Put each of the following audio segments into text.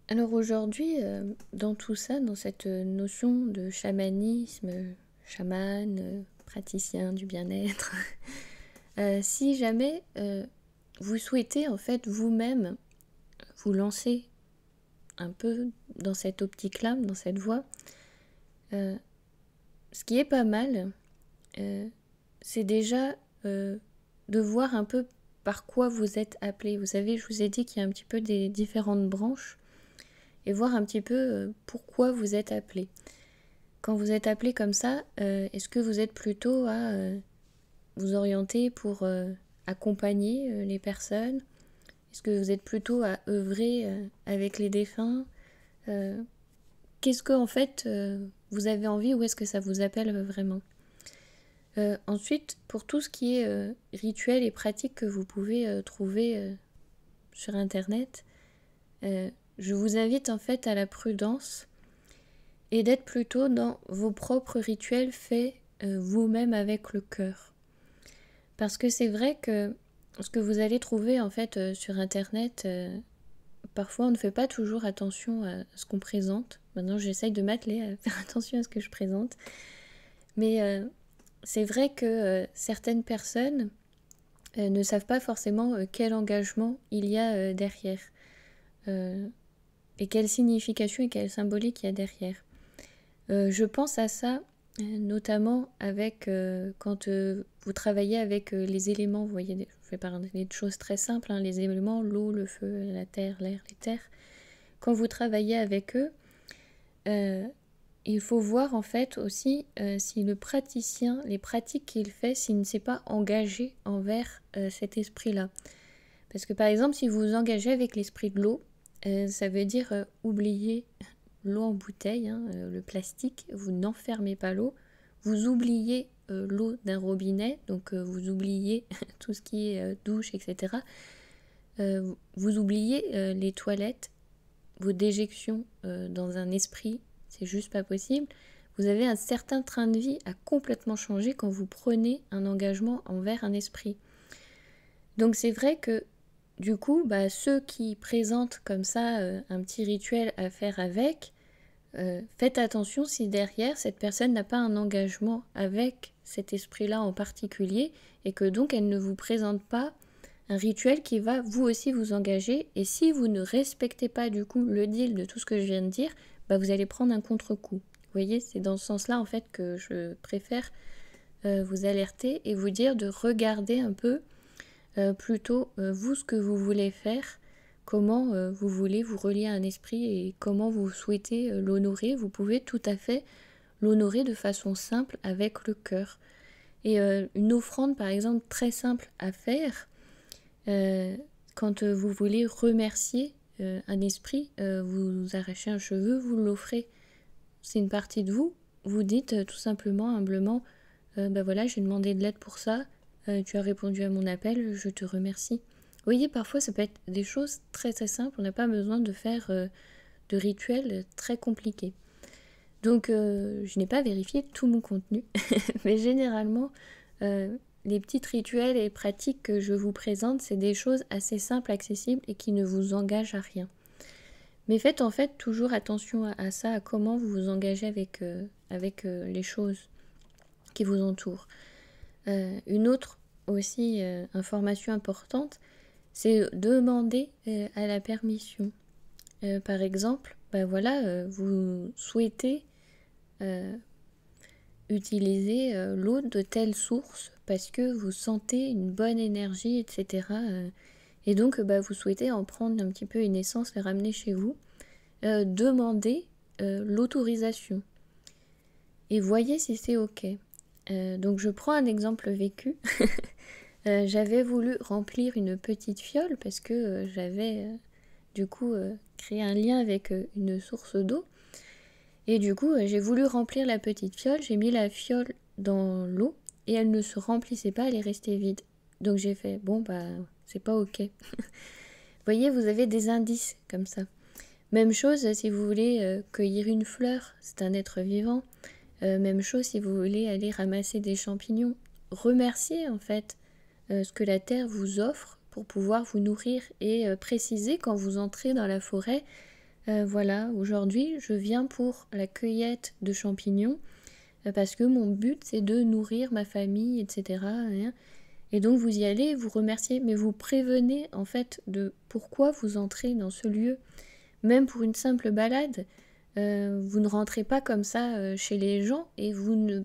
Alors aujourd'hui, dans tout ça, dans cette notion de chamanisme, chaman, praticien du bien-être, si jamais vous souhaitez en fait vous-même vous lancer un peu dans cette optique-là, dans cette voie, euh, ce qui est pas mal, euh, c'est déjà de voir un peu par quoi vous êtes appelé. Vous savez, je vous ai dit qu'il y a un petit peu des différentes branches et voir un petit peu pourquoi vous êtes appelé. Quand vous êtes appelé comme ça, est-ce que vous êtes plutôt à vous orienter pour accompagner les personnes? Est-ce que vous êtes plutôt à œuvrer avec les défunts? Qu'est-ce que en fait vous avez envie ou est-ce que ça vous appelle vraiment? Ensuite, pour tout ce qui est rituel et pratique que vous pouvez trouver sur Internet, je vous invite en fait à la prudence et d'être plutôt dans vos propres rituels faits vous-même avec le cœur. Parce que c'est vrai que ce que vous allez trouver en fait sur Internet, parfois on ne fait pas toujours attention à ce qu'on présente. Maintenant j'essaye de m'atteler à faire attention à ce que je présente. Mais c'est vrai que certaines personnes ne savent pas forcément quel engagement il y a derrière. Et quelle signification et quelle symbolique il y a derrière. Je pense à ça notamment avec quand vous travaillez avec les éléments, vous voyez, je vais parler de choses très simples, hein, les éléments, l'eau, le feu, la terre, l'air, les terres. Quand vous travaillez avec eux, il faut voir en fait aussi si le praticien, les pratiques qu'il fait, s'il ne s'est pas engagé envers cet esprit-là. Parce que par exemple, si vous vous engagez avec l'esprit de l'eau, ça veut dire oublier l'eau en bouteille, hein, le plastique, vous n'enfermez pas l'eau, vous oubliez l'eau d'un robinet, donc vous oubliez tout ce qui est douche, etc. Vous oubliez les toilettes, vos déjections dans un esprit, c'est juste pas possible. Vous avez un certain train de vie à complètement changer quand vous prenez un engagement envers un esprit. Donc c'est vrai que du coup, ceux qui présentent comme ça un petit rituel à faire avec, faites attention si derrière cette personne n'a pas un engagement avec cet esprit-là en particulier et que donc elle ne vous présente pas un rituel qui va vous aussi vous engager. Et si vous ne respectez pas du coup le deal de tout ce que je viens de dire, vous allez prendre un contre-coup. Vous voyez, c'est dans ce sens-là en fait que je préfère vous alerter et vous dire de regarder un peu plutôt vous ce que vous voulez faire, comment vous voulez vous relier à un esprit et comment vous souhaitez l'honorer. Vous pouvez tout à fait l'honorer de façon simple avec le cœur. Et une offrande par exemple très simple à faire, quand vous voulez remercier un esprit, vous arrachez un cheveu, vous l'offrez. C'est une partie de vous. Vous dites tout simplement, humblement, voilà, j'ai demandé de l'aide pour ça, tu as répondu à mon appel, je te remercie. Vous voyez, parfois ça peut être des choses très très simples, on n'a pas besoin de faire de rituels très compliqués. Donc je n'ai pas vérifié tout mon contenu, mais généralement les petits rituels et pratiques que je vous présente, c'est des choses assez simples, accessibles et qui ne vous engagent à rien. Mais faites en fait toujours attention à ça, à comment vous vous engagez avec les choses qui vous entourent. Une autre aussi information importante, c'est demander à la permission. Par exemple, vous souhaitez utiliser l'eau de telle source parce que vous sentez une bonne énergie, etc. Et donc, vous souhaitez en prendre un petit peu une essence, la ramener chez vous. Demandez l'autorisation et voyez si c'est OK. Donc, je prends un exemple vécu. J'avais voulu remplir une petite fiole parce que j'avais du coup créé un lien avec une source d'eau. Et du coup, j'ai voulu remplir la petite fiole, j'ai mis la fiole dans l'eau et elle ne se remplissait pas, elle est restée vide. Donc j'ai fait, c'est pas OK. Vous voyez, vous avez des indices comme ça. Même chose si vous voulez cueillir une fleur, c'est un être vivant. Même chose si vous voulez aller ramasser des champignons. Remerciez en fait ce que la terre vous offre pour pouvoir vous nourrir et préciser quand vous entrez dans la forêt Voilà, aujourd'hui, je viens pour la cueillette de champignons parce que mon but, c'est de nourrir ma famille, etc. Hein. Et donc, vous y allez, vous remerciez, mais vous prévenez en fait de pourquoi vous entrez dans ce lieu. Même pour une simple balade, vous ne rentrez pas comme ça chez les gens et vous ne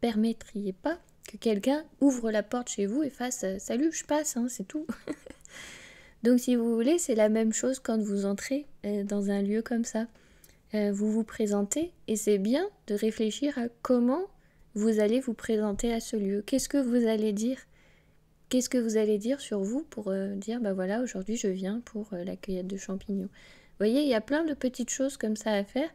permettriez pas que quelqu'un ouvre la porte chez vous et fasse salut, je passe, hein, c'est tout. Donc si vous voulez, c'est la même chose quand vous entrez dans un lieu comme ça. Vous vous présentez et c'est bien de réfléchir à comment vous allez vous présenter à ce lieu. Qu'est-ce que vous allez dire? Qu'est-ce que vous allez dire sur vous pour dire, bah voilà, aujourd'hui je viens pour la cueillette de champignons. Vous voyez, il y a plein de petites choses comme ça à faire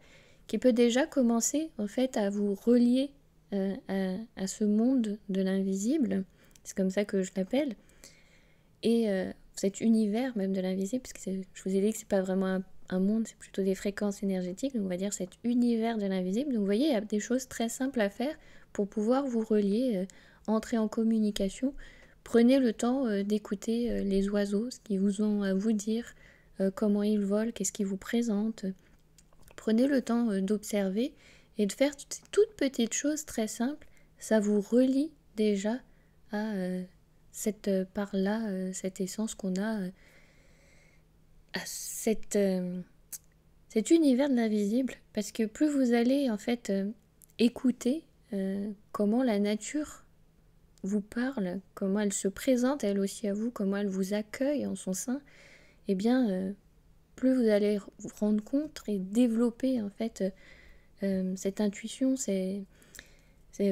qui peut déjà commencer en fait à vous relier à ce monde de l'invisible. C'est comme ça que je l'appelle. Et cet univers même de l'invisible, parce que je vous ai dit que c'est pas vraiment un monde, c'est plutôt des fréquences énergétiques, donc on va dire cet univers de l'invisible. Donc vous voyez, il y a des choses très simples à faire pour pouvoir vous relier, entrer en communication. Prenez le temps d'écouter les oiseaux, ce qu'ils vous ont à vous dire, comment ils volent, qu'est-ce qu'ils vous présentent. Prenez le temps d'observer et de faire toutes ces toutes petites choses très simples. Ça vous relie déjà à cette part-là, cette essence qu'on a, à cet univers de l'invisible. Parce que plus vous allez en fait écouter comment la nature vous parle, comment elle se présente elle aussi à vous, comment elle vous accueille en son sein, eh bien, plus vous allez vous rendre compte et développer en fait cette intuition, c'est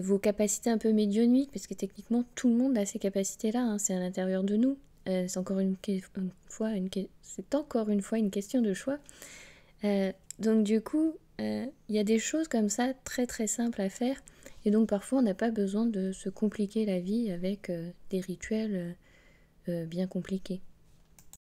vos capacités un peu médiumniques, parce que techniquement tout le monde a ces capacités-là, hein, c'est à l'intérieur de nous. C'est encore une fois une question de choix. Donc du coup, il y a des choses comme ça très très simples à faire, et donc parfois on n'a pas besoin de se compliquer la vie avec des rituels bien compliqués.